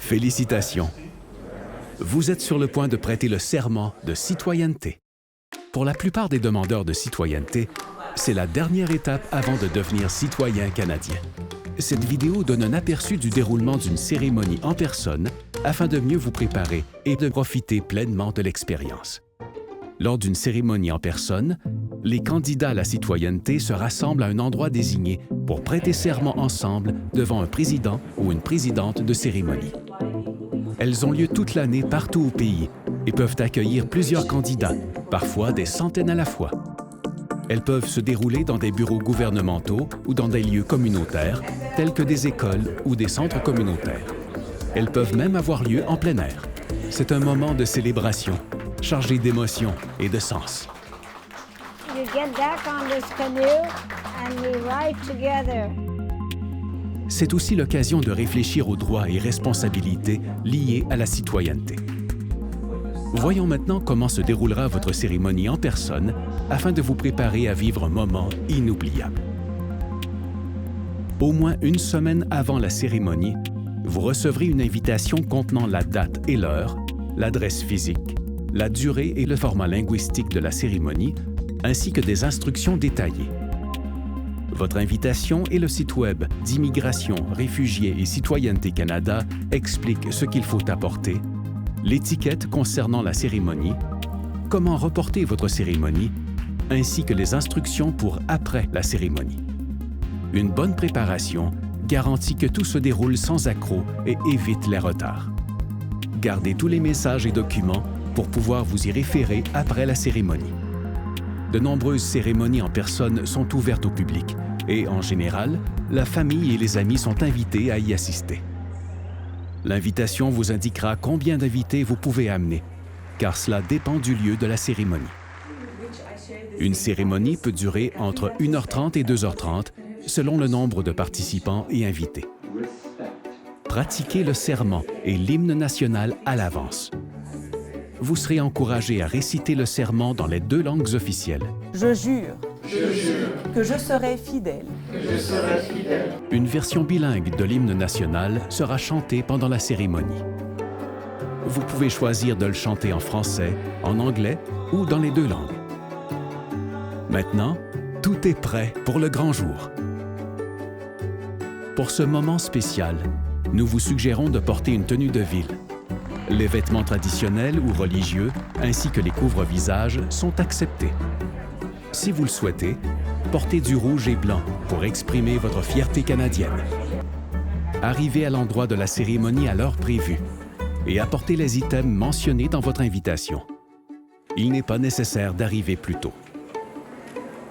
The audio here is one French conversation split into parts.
Félicitations! Vous êtes sur le point de prêter le serment de citoyenneté. Pour la plupart des demandeurs de citoyenneté, c'est la dernière étape avant de devenir citoyen canadien. Cette vidéo donne un aperçu du déroulement d'une cérémonie en personne afin de mieux vous préparer et de profiter pleinement de l'expérience. Lors d'une cérémonie en personne, les candidats à la citoyenneté se rassemblent à un endroit désigné pour prêter serment ensemble devant un président ou une présidente de cérémonie. Elles ont lieu toute l'année partout au pays et peuvent accueillir plusieurs candidats, parfois des centaines à la fois. Elles peuvent se dérouler dans des bureaux gouvernementaux ou dans des lieux communautaires, tels que des écoles ou des centres communautaires. Elles peuvent même avoir lieu en plein air. C'est un moment de célébration, chargé d'émotions et de sens. You get back on this canoe and we ride together. C'est aussi l'occasion de réfléchir aux droits et responsabilités liés à la citoyenneté. Voyons maintenant comment se déroulera votre cérémonie en personne afin de vous préparer à vivre un moment inoubliable. Au moins une semaine avant la cérémonie, vous recevrez une invitation contenant la date et l'heure, l'adresse physique, la durée et le format linguistique de la cérémonie, ainsi que des instructions détaillées. Votre invitation et le site web d'Immigration, Réfugiés et Citoyenneté Canada expliquent ce qu'il faut apporter, l'étiquette concernant la cérémonie, comment reporter votre cérémonie, ainsi que les instructions pour après la cérémonie. Une bonne préparation garantit que tout se déroule sans accroc et évite les retards. Gardez tous les messages et documents pour pouvoir vous y référer après la cérémonie. De nombreuses cérémonies en personne sont ouvertes au public et, en général, la famille et les amis sont invités à y assister. L'invitation vous indiquera combien d'invités vous pouvez amener, car cela dépend du lieu de la cérémonie. Une cérémonie peut durer entre 1h30 et 2h30, selon le nombre de participants et invités. Pratiquez le serment et l'hymne national à l'avance. Vous serez encouragé à réciter le serment dans les 2 langues officielles. Je jure que je serai fidèle. Une version bilingue de l'hymne national sera chantée pendant la cérémonie. Vous pouvez choisir de le chanter en français, en anglais ou dans les 2 langues. Maintenant, tout est prêt pour le grand jour. Pour ce moment spécial, nous vous suggérons de porter une tenue de ville. Les vêtements traditionnels ou religieux, ainsi que les couvre-visages, sont acceptés. Si vous le souhaitez, portez du rouge et blanc pour exprimer votre fierté canadienne. Arrivez à l'endroit de la cérémonie à l'heure prévue et apportez les items mentionnés dans votre invitation. Il n'est pas nécessaire d'arriver plus tôt.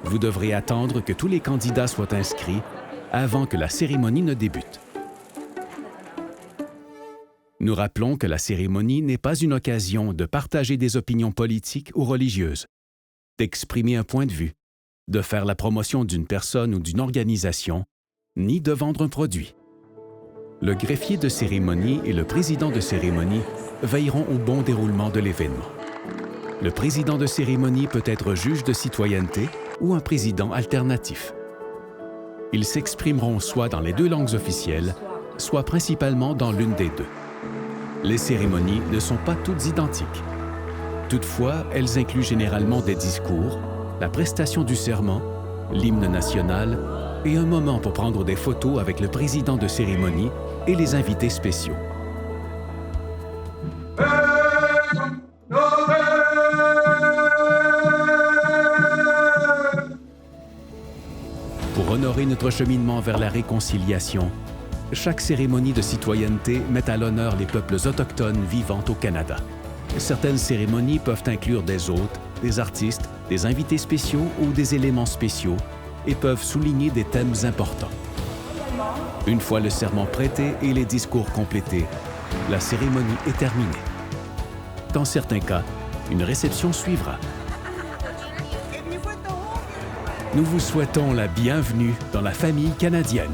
Vous devrez attendre que tous les candidats soient inscrits avant que la cérémonie ne débute. Nous rappelons que la cérémonie n'est pas une occasion de partager des opinions politiques ou religieuses, d'exprimer un point de vue, de faire la promotion d'une personne ou d'une organisation, ni de vendre un produit. Le greffier de cérémonie et le président de cérémonie veilleront au bon déroulement de l'événement. Le président de cérémonie peut être juge de citoyenneté ou un président alternatif. Ils s'exprimeront soit dans les 2 langues officielles, soit principalement dans l'une des 2. Les cérémonies ne sont pas toutes identiques. Toutefois, elles incluent généralement des discours, la prestation du serment, l'hymne national et un moment pour prendre des photos avec le président de cérémonie et les invités spéciaux. Pour honorer notre cheminement vers la réconciliation, chaque cérémonie de citoyenneté met à l'honneur les peuples autochtones vivant au Canada. Certaines cérémonies peuvent inclure des hôtes, des artistes, des invités spéciaux ou des éléments spéciaux et peuvent souligner des thèmes importants. Une fois le serment prêté et les discours complétés, la cérémonie est terminée. Dans certains cas, une réception suivra. Nous vous souhaitons la bienvenue dans la famille canadienne.